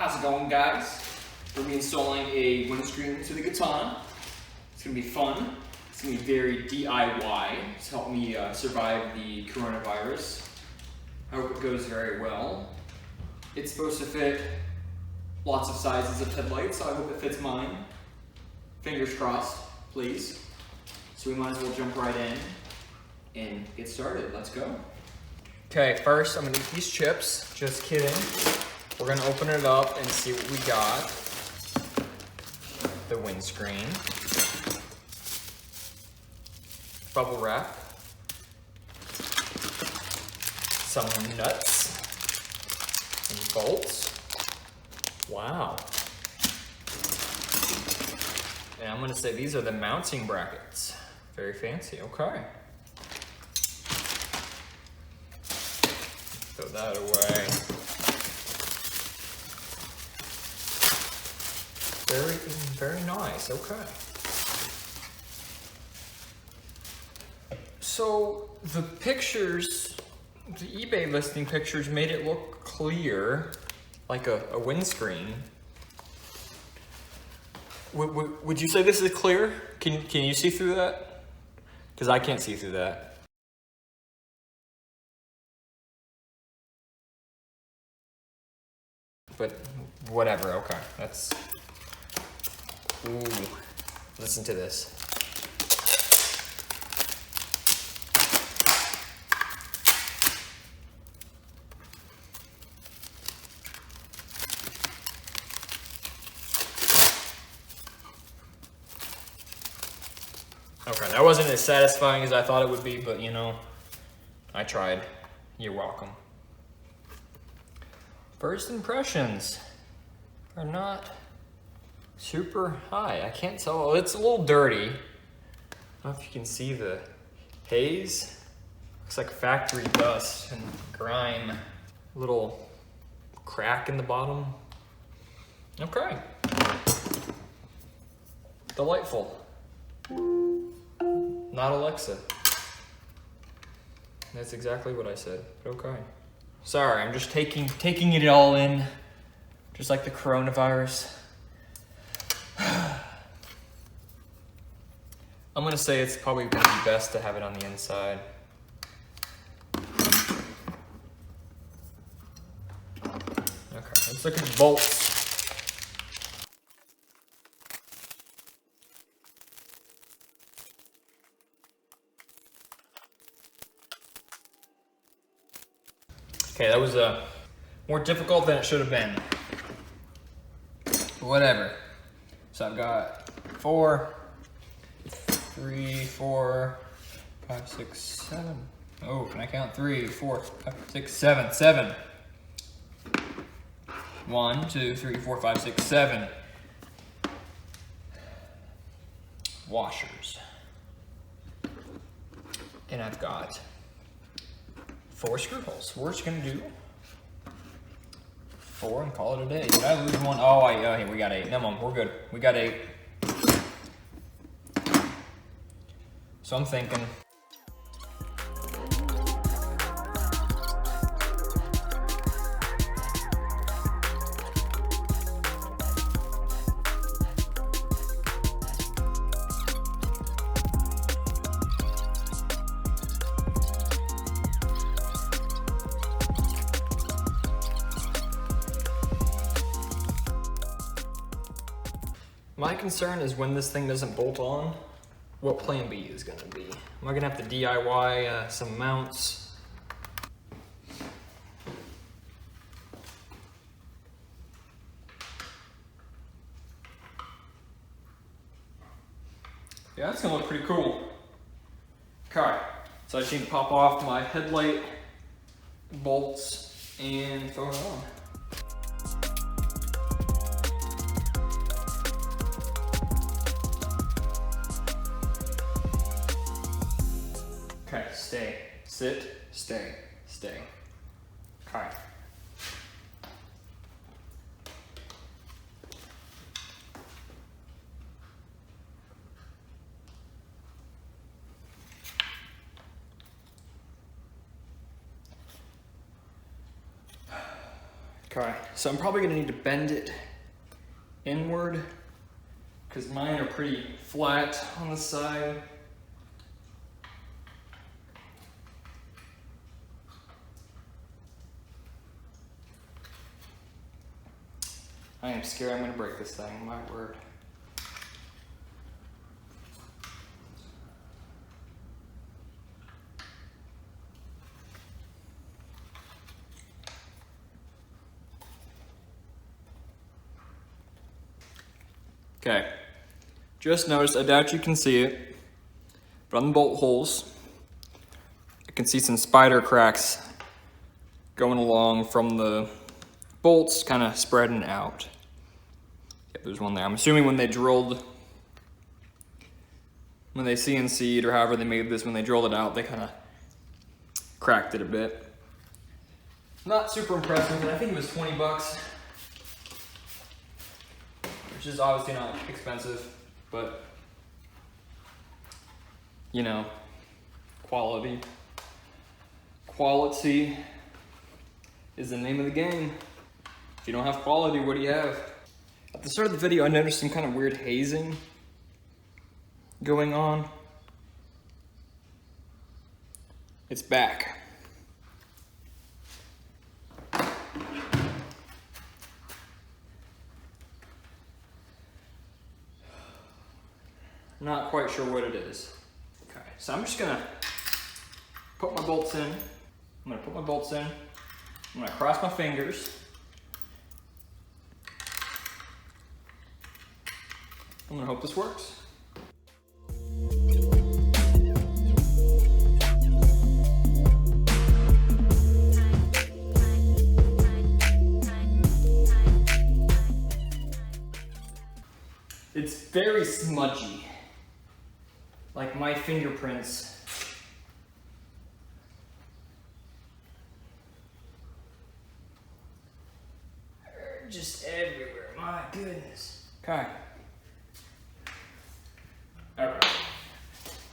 How's it going, guys? We'll be installing a windscreen to the Katana. It's gonna be fun. It's gonna be very DIY to help me survive the coronavirus. I hope it goes very well. It's supposed to fit lots of sizes of headlights, so I hope it fits mine. Fingers crossed, please. So we might as well jump right in and get started. Let's go. Okay, first I'm gonna eat these chips. Just kidding. We're gonna open it up and see what we got. The windscreen. Bubble wrap. Some nuts. And bolts. Wow. And I'm gonna say these are the mounting brackets. Very fancy, okay. Throw that away. Very nice, okay. So the pictures, the eBay listing pictures made it look clear, like a windscreen. Would you say this is clear? Can you see through that? Because I can't see through that. But whatever, okay. That's, ooh, listen to this. Okay, that wasn't as satisfying as I thought it would be, but you know, I tried. You're welcome. First impressions are not super high. I can't tell. It's a little dirty. I don't know if you can see the haze. Looks like factory dust and grime. A little crack in the bottom. Okay. Delightful. Not Alexa. That's exactly what I said, but okay. Sorry, I'm just taking it all in, just like the coronavirus. I'm gonna say it's probably gonna be best to have it on the inside. Okay, let's look at the bolts. Okay, that was more difficult than it should have been. Whatever. So I've got 3, 4, 5, 6, 7. Oh, can I count? 3, 4, 5, 6, 7. 7. 1, 2, 3, 4, 5, 6, 7. Washers. And I've got 4 screw holes. We're just gonna do 4 and call it a day. Did I lose one? Oh, hey, we got 8. Never mind, we're good. We got 8. So I'm thinking. My concern is when this thing doesn't bolt on, what plan B is gonna be. Am I gonna have to DIY some mounts? Yeah, that's gonna look pretty cool. Okay, so I just need to pop off my headlight bolts and throw it on. Okay, stay, sit, stay, stay. Okay. Okay, so I'm probably gonna need to bend it inward because mine are pretty flat on the side. I am scared I'm gonna break this thing, my word. Okay, just noticed, I doubt you can see it, but on the bolt holes, I can see some spider cracks going along from the bolts, kind of spreading out. Yeah, there's one there. I'm assuming when they CNC'd or however they made this, when they drilled it out, they kind of cracked it a bit. Not super impressive, but I think it was 20 bucks. Which is obviously not expensive, but you know, quality. Quality is the name of the game. If you don't have quality, what do you have? At the start of the video, I noticed some kind of weird hazing going on. It's back. Not quite sure what it is. Okay, so I'm just gonna put my bolts in. I'm gonna cross my fingers. I'm gonna hope this works. It's very smudgy. Like my fingerprints. Are just everywhere, my goodness. Okay. Alright.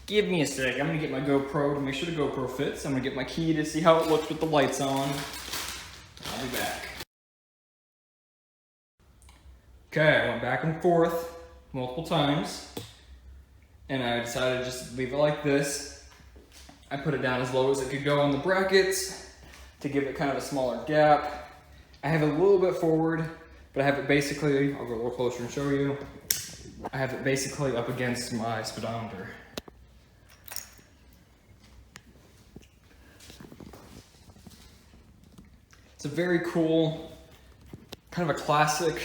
Give me a sec. I'm gonna get my GoPro to make sure the GoPro fits. I'm gonna get my key to see how it looks with the lights on. I'll be back. Okay, I went back and forth multiple times. And I decided just to leave it like this. I put it down as low as it could go on the brackets to give it kind of a smaller gap. I have it a little bit forward, but I have it basically, I'll go a little closer and show you. I have it basically up against my speedometer. It's a very cool, kind of a classic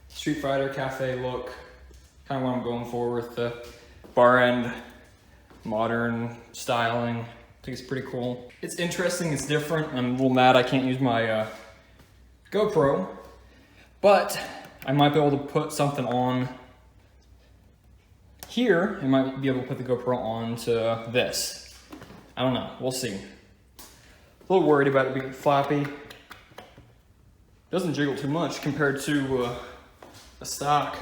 Street Fighter Cafe look. Kind of what I'm going for with the bar end, modern styling. I think it's pretty cool. It's interesting, it's different. I'm a little mad I can't use my GoPro, but I might be able to put something on here. I might be able to put the GoPro onto this. I don't know, we'll see. A little worried about it being floppy. Doesn't jiggle too much compared to a stock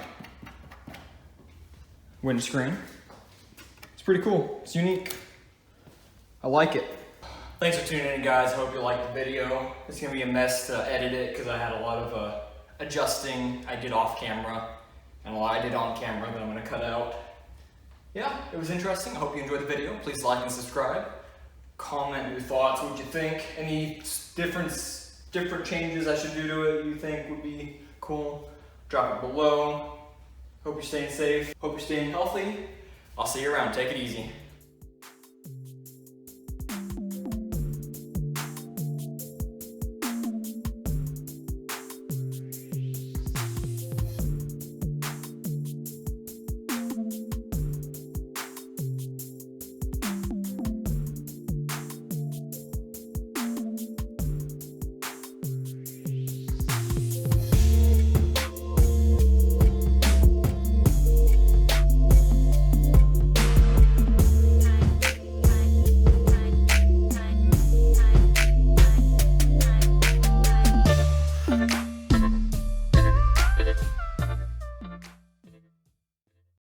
windscreen. It's pretty cool, it's unique. I like it. Thanks for tuning in, guys. Hope you liked the video. It's gonna be a mess to edit it because I had a lot of adjusting I did off camera and a lot I did on camera that I'm gonna cut out. Yeah, it was interesting. I hope you enjoyed the video. Please like and subscribe. Comment your thoughts, what you think. Any different changes I should do to it you think would be cool. Drop it below. Hope you're staying safe. Hope you're staying healthy. I'll see you around. Take it easy.